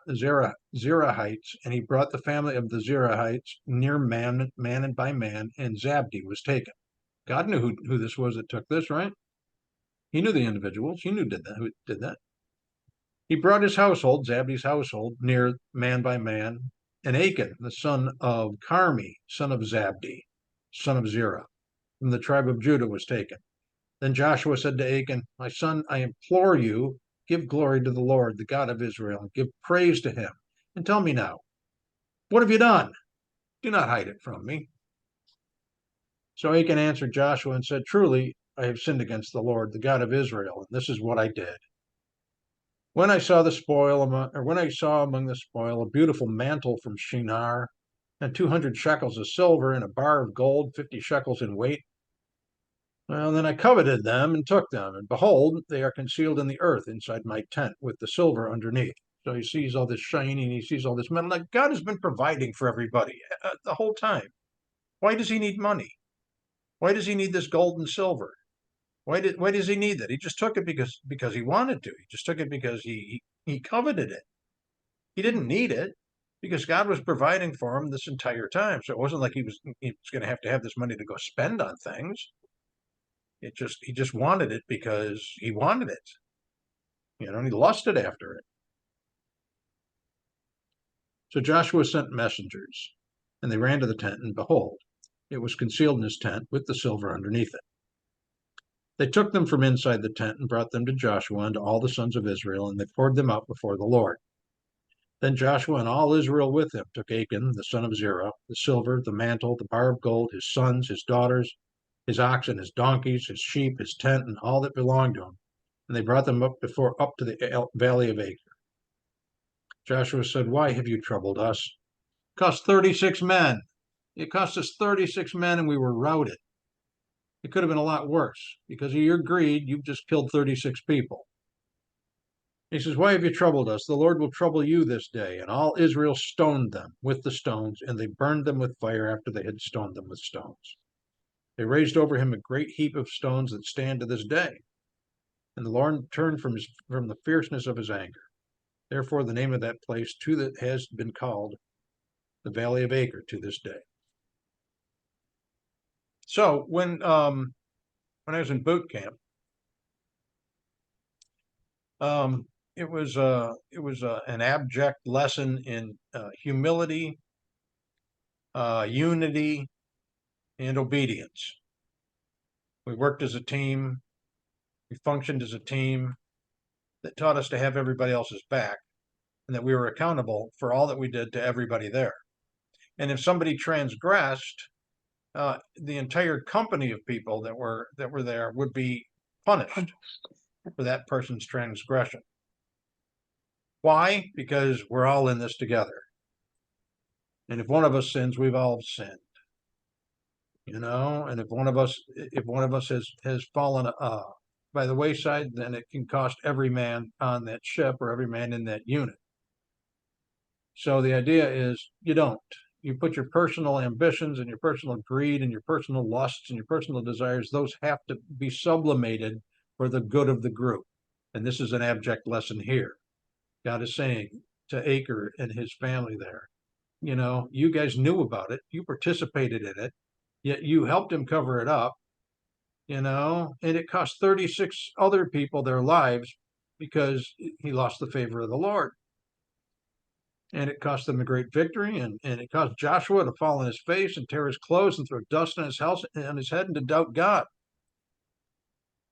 Zerahites, and he brought the family of the Zerahites near man and by man, and Zabdi was taken. God knew who this was that took this, right? He knew the individuals. He knew who did that. He brought his household, Zabdi's household, near man by man, and Achan, the son of Carmi, son of Zabdi, son of Zerah, from the tribe of Judah, was taken. Then Joshua said to Achan, my son, I implore you, give glory to the Lord, the God of Israel, and give praise to him. And tell me now, what have you done? Do not hide it from me. So Achan answered Joshua and said, truly, I have sinned against the Lord, the God of Israel, and this is what I did. When I saw among the spoil a beautiful mantle from Shinar, and 200 shekels of silver, and a bar of gold, 50 shekels in weight, well, then I coveted them and took them, and behold, they are concealed in the earth inside my tent with the silver underneath. So he sees all this shining, he sees all this metal. Like God has been providing for everybody the whole time. Why does he need money? Why does he need this gold and silver? Why does he need that? He just took it because he wanted to. He just took it because he coveted it. He didn't need it because God was providing for him this entire time. So it wasn't like he was going to have this money to go spend on things. He just wanted it because he wanted it. And he lusted after it. So Joshua sent messengers, and they ran to the tent, and behold, it was concealed in his tent with the silver underneath it. They took them from inside the tent and brought them to Joshua and to all the sons of Israel, and they poured them out before the Lord. Then Joshua and all Israel with him took Achan, the son of Zerah, the silver, the mantle, the bar of gold, his sons, his daughters, his oxen, his donkeys, his sheep, his tent, and all that belonged to him. And they brought them up to the Valley of Achor. Joshua said, why have you troubled us? It cost 36 men. It cost us 36 men, and we were routed. It could have been a lot worse. Because of your greed, you've just killed 36 people. He says, why have you troubled us? The Lord will trouble you this day. And all Israel stoned them with the stones, and they burned them with fire after they had stoned them with stones. They raised over him a great heap of stones that stand to this day. And the Lord turned from the fierceness of his anger. Therefore, the name of that place too that has been called the Valley of Achor to this day. So when I was in boot camp, it was an abject lesson in humility, unity, and obedience. We worked as a team. We functioned as a team that taught us to have everybody else's back, and that we were accountable for all that we did to everybody there. And if somebody transgressed, the entire company of people that were there would be punished for that person's transgression. Why? Because we're all in this together. And if one of us sins, we've all sinned. And if one of us has fallen by the wayside, then it can cost every man on that ship or every man in that unit. So the idea is you put your personal ambitions and your personal greed and your personal lusts and your personal desires, those have to be sublimated for the good of the group. And this is an abject lesson here. God is saying to Achor and his family there, you guys knew about it. You participated in it, yet you helped him cover it up, and it cost 36 other people their lives because he lost the favor of the Lord. And it cost them a great victory, and it caused Joshua to fall on his face and tear his clothes and throw dust on his house on his head and to doubt God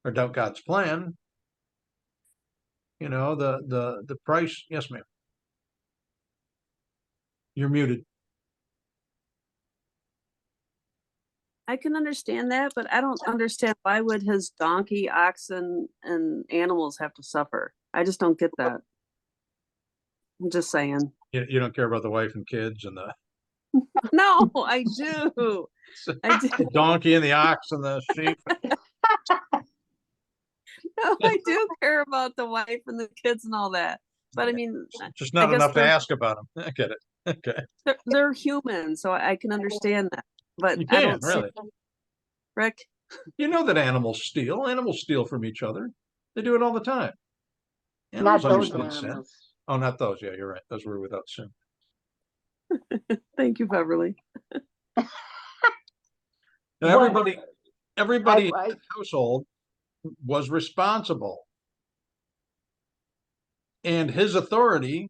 or doubt God's plan. The price. Yes, ma'am. You're muted. I can understand that, but I don't understand why would his donkey, oxen, and animals have to suffer? I just don't get that. I'm just saying. You don't care about the wife and kids and the No, I do. I do. the donkey and the ox and the sheep. No, I do care about the wife and the kids and all that. But I mean, Just not enough to ask about them. I get it. Okay. They're human, so I can understand that. But You I can, don't really. Rick. You know that animals steal. Animals steal from each other. They do it all the time. Not Animals those understand sin. animals. Oh, not those. Yeah, you're right. Those were without sin. Thank you, Beverly. Now, everybody, Everybody in I- the household was responsible. And his authority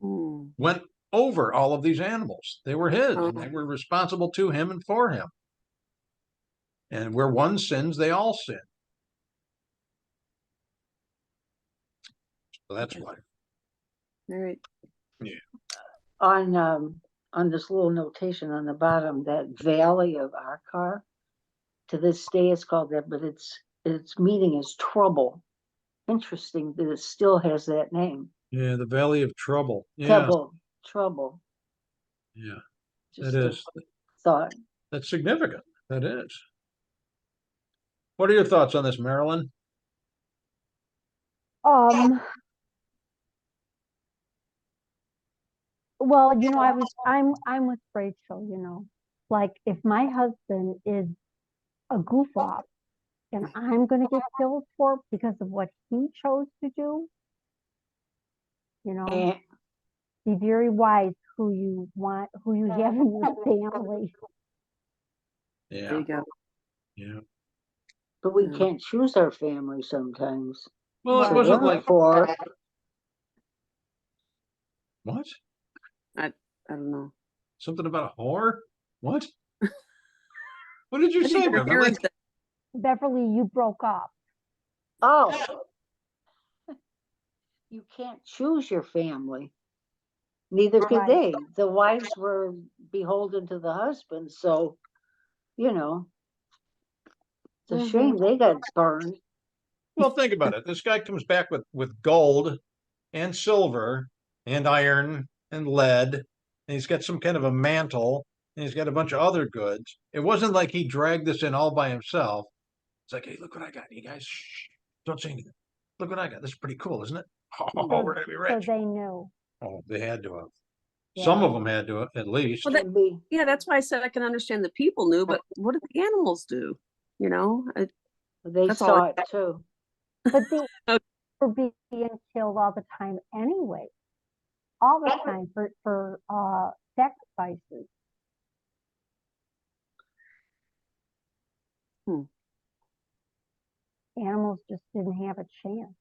Hmm. went over all of these animals. They were his, Oh. and they were responsible to him and for him. And where one sins, they all sin. So that's why. All right. on this little notation on the bottom, that Valley of Achor, to this day it's called that, but its meaning is trouble. Interesting that it still has that name. Yeah, the Valley of Trouble. Yeah, Trouble. yeah, Just that a is. thought. That's significant. That is. What are your thoughts on this, Marilyn? Well, I'm with Rachel, like if my husband is a goof off and I'm going to get killed for it because of what he chose to do, And be very wise who you have in your family. There Yeah, you go. yeah. but we Yeah. can't choose our family sometimes. Well, it Right. wasn't like Therefore, what? I don't know. Something about a whore? What? What did you I say, think you're Beverly? hearing that. Beverly, you broke up. oh, you can't choose your family. Neither could Right. they. The wives were beholden to the husband, so it's a Mhm. shame they got burned. Well, think about it. This guy comes back with gold and silver and iron and lead, and he's got some kind of a mantle, and he's got a bunch of other goods. It wasn't like he dragged this in all by himself. It's like, hey, look what I got. You guys, shh, don't say anything. Look what I got. This is pretty cool, isn't it? Oh, So, we're gonna be so rich. they knew. Oh, they had to have. Some Yeah. of them had to, at least. Well, that- And be Yeah, that's why I said I can understand the people knew, but what did the animals do? they That's all saw I- it too. But they Okay. were being killed all the time anyway. All the time for sacrifices. Hmm. Animals just didn't have a chance.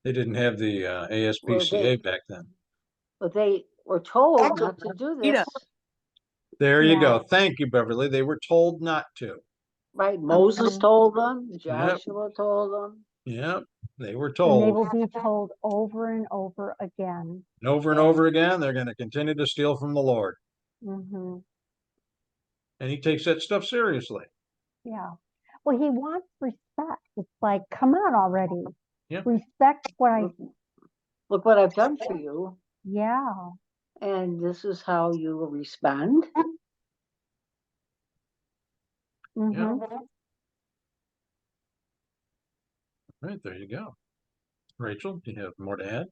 They didn't have the ASPCA back then. But they were told not to do Eat this. up. There you Yeah. go. Thank you, Beverly. They were told not to. Right? Moses Mhm. told them, Joshua told them. Yep, they were And they told. will be told over and over again. And over again, they're going to continue to steal from the Lord. Hmm. And he takes that stuff seriously. Yeah. Well, he wants respect. It's like, come on already. Yeah. Respect what I, Look what I've done for you. yeah. And this is how you will respond. Hmm. Right, there you go. Rachel, do you have more to add?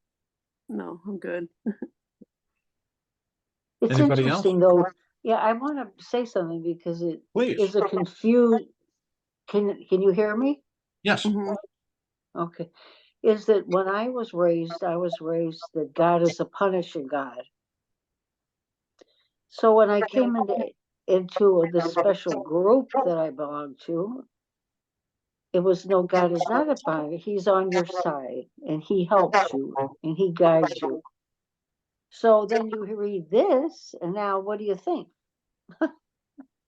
No, I'm good. It's Anybody else? interesting though. Yeah, I want to say something because it Please. is a confused. Can you hear me? Yes. Mhm. Okay. Is that when I was raised that God is a punishing God. So when I came into this special group that I belong to, it was no, God is not a punishing. He's on your side and he helps you and he guides you. So then you read this, and now what do you think?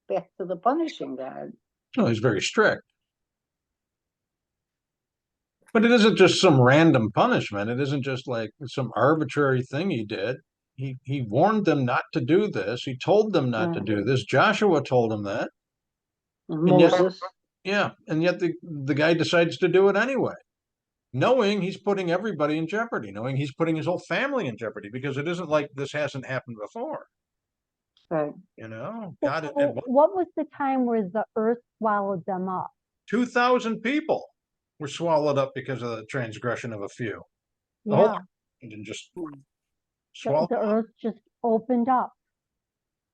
Back to the punishing God. No, he's very strict. But it isn't just some random punishment. It isn't just like some arbitrary thing he did. He warned them not to do this. He told them not to do this. Joshua told them that. And And yet, Moses. yeah, and yet the guy decides to do it anyway, knowing he's putting everybody in jeopardy, knowing he's putting his whole family in jeopardy, because it isn't like this hasn't happened before. Right. God, So what was the time where the earth swallowed them up? 2,000 people were swallowed up because of the transgression of a few. The Yeah. whole didn't just Hmm. swallow. The earth just opened up.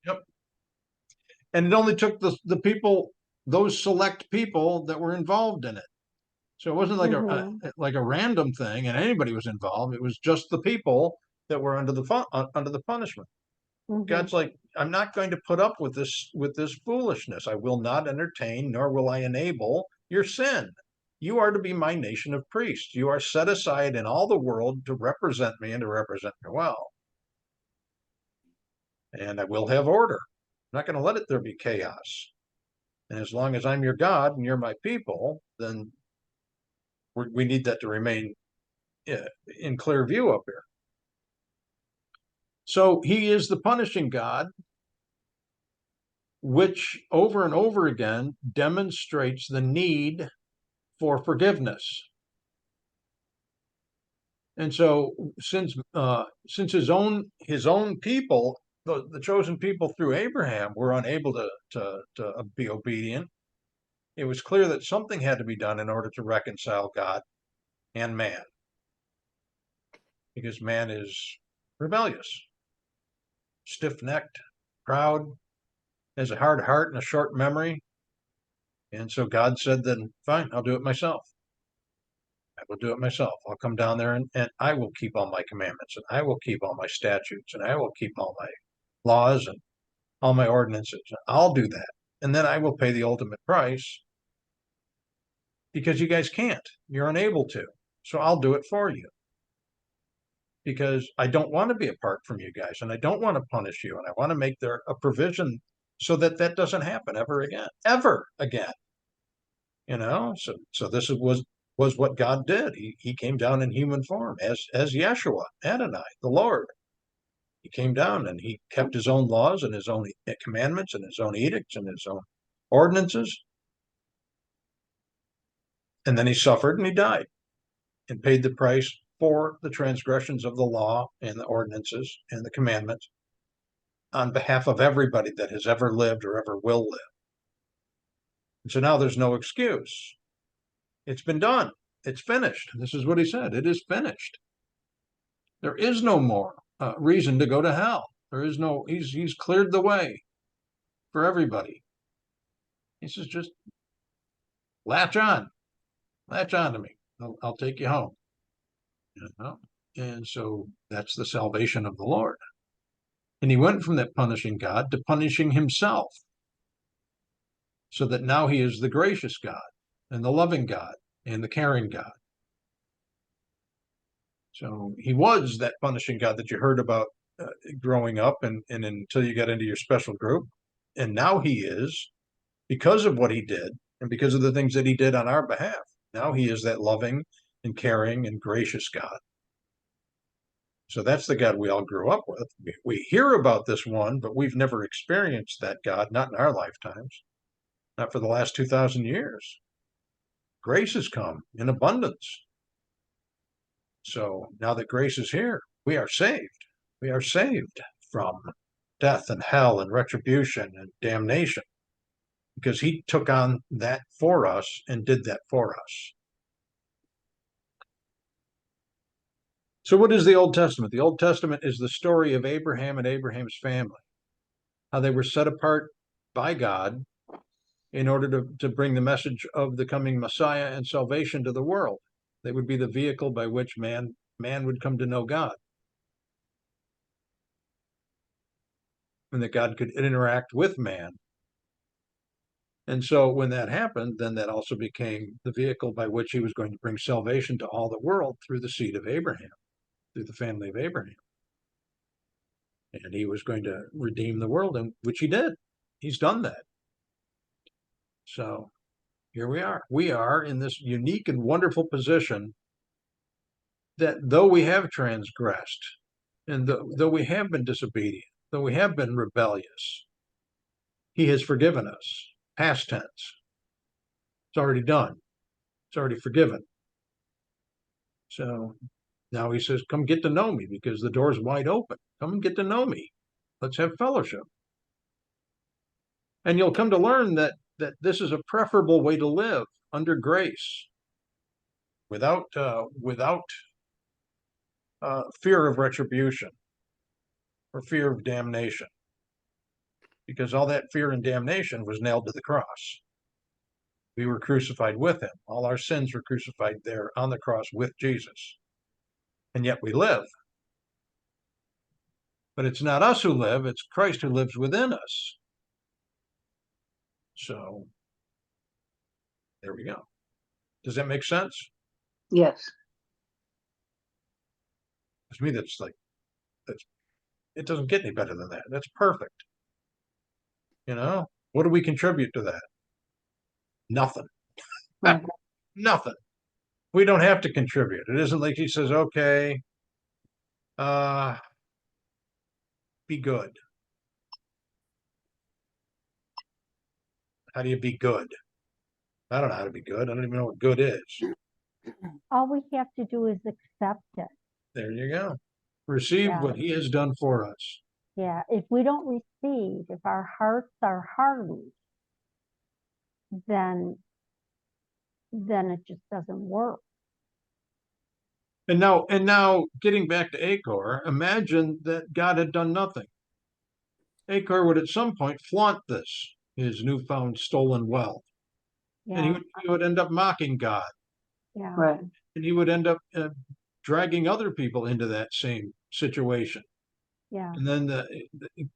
Yep. And it only took the people, those select people that were involved in it. So it wasn't like a random thing, and anybody was involved. It was just the people that were under the punishment. Mhm. God's like, I'm not going to put up with this foolishness. I will not entertain, nor will I enable your sin. You are to be my nation of priests. You are set aside in all the world to represent me and to represent me well. And I will have order. I'm not going to let it there be chaos. And as long as I'm your God and you're my people, then we need that to remain in clear view up here. So he is the punishing God, which over and over again demonstrates the need for forgiveness. And so since his own people, the chosen people through Abraham, were unable to be obedient, it was clear that something had to be done in order to reconcile God and man, because man is rebellious, stiff-necked, proud, has a hard heart and a short memory. And so God said, then fine, I'll do it myself. I will do it myself. I'll come down there and I will keep all my commandments, and I will keep all my statutes, and I will keep all my laws and all my ordinances. I'll do that. And then I will pay the ultimate price, because you guys can't. You're unable to. So I'll do it for you, because I don't want to be apart from you guys, and I don't want to punish you, and I want to make there a provision so that that doesn't happen ever again. So this was what God did. He came down in human form as Yeshua, Adonai, the Lord. He came down and he kept his own laws and his own commandments and his own edicts and his own ordinances. And then he suffered and he died and paid the price for the transgressions of the law and the ordinances and the commandments on behalf of everybody that has ever lived or ever will live. And so now there's no excuse. It's been done. It's finished. This is what he said. It is finished. There is no more reason to go to hell. There is no, he's cleared the way for everybody. He says, just latch on to me. I'll take you home. And so that's the salvation of the Lord. And he went from that punishing God to punishing himself, so that now he is the gracious God and the loving God and the caring God. So he was that punishing God that you heard about growing up and until you got into your special group. And now he is, because of what he did and because of the things that he did on our behalf. Now he is that loving and caring and gracious God. So that's the God we all grew up with. We hear about this one, but we've never experienced that God, not in our lifetimes, not for the last 2,000 years. Grace has come in abundance. So now that grace is here, we are saved. We are saved from death and hell and retribution and damnation, because he took on that for us and did that for us. So what is the Old Testament? The Old Testament is the story of Abraham and Abraham's family, how they were set apart by God in order to bring the message of the coming Messiah and salvation to the world. They would be the vehicle by which man would come to know God, and that God could interact with man. And so when that happened, then that also became the vehicle by which he was going to bring salvation to all the world through the seed of Abraham, through the family of Abraham. And he was going to redeem the world, and which he did. He's done that. So here we are. We are in this unique and wonderful position that though we have transgressed, and though we have been disobedient, though we have been rebellious, he has forgiven us. Past tense. It's already done. It's already forgiven. So now he says, come get to know me, because the door's wide open. Come and get to know me. Let's have fellowship. And you'll come to learn that this is a preferable way to live under grace, without fear of retribution or fear of damnation, because all that fear and damnation was nailed to the cross. We were crucified with him. All our sins were crucified there on the cross with Jesus. And yet we live. But it's not us who live, it's Christ who lives within us. So there we go. Does that make sense? Yes. To me, it doesn't get any better than that. That's perfect. What do we contribute to that? Nothing. Right. Nothing. We don't have to contribute. It isn't like he says, okay, be good. How do you be good? I don't know how to be good. I don't even know what good is. All we have to do is accept it. There you go. Receive Yeah. what he has done for us. Yeah, if we don't receive, if our hearts are hardened, then it just doesn't work. And now getting back to Achor, imagine that God had done nothing. Achor would at some point flaunt this, his newfound stolen wealth. And Yeah, he would end up mocking God. yeah, Right. And he would end up dragging other people into that same situation. yeah, And then the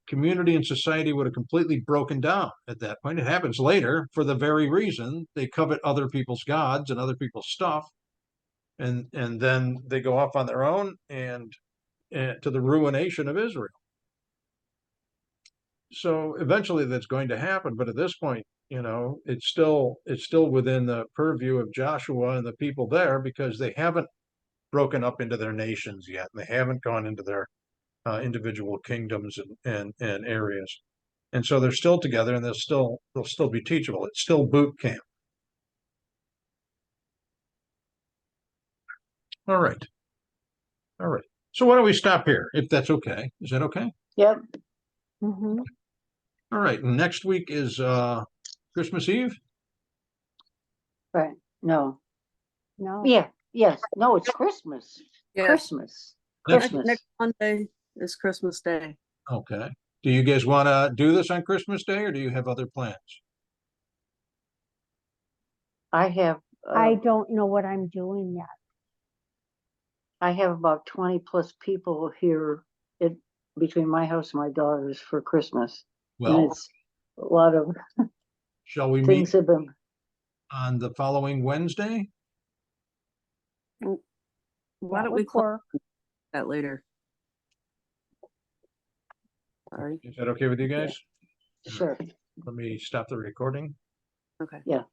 community and society would have completely broken down at that point. It happens later for the very reason they covet other people's gods and other people's stuff. And then they go off on their own and to the ruination of Israel. So eventually that's going to happen. But at this point, it's still within the purview of Joshua and the people there, because they haven't broken up into their nations yet. And they haven't gone into their individual kingdoms and areas. And so they're still together, and they'll still be teachable. It's still boot camp. All right. So why don't we stop here, if that's okay? Is that okay? Yep. mm-hmm. All right. Next week is Christmas Eve. Right. No. No, Yeah. Yes. No, it's Christmas. Yes. Christmas. Next- Christmas. Next Monday is Christmas Day. Okay. Do you guys want to do this on Christmas Day, or do you have other plans? I have I don't know what I'm doing yet. I have about 20 plus people here between my house and my daughter's for Christmas. And Well, it's a lot of shall we things meet have been, on the following Wednesday? Why That don't we would close work. that later? Sorry. Is that okay with you guys? sure. Let me stop the recording. Okay. Yeah.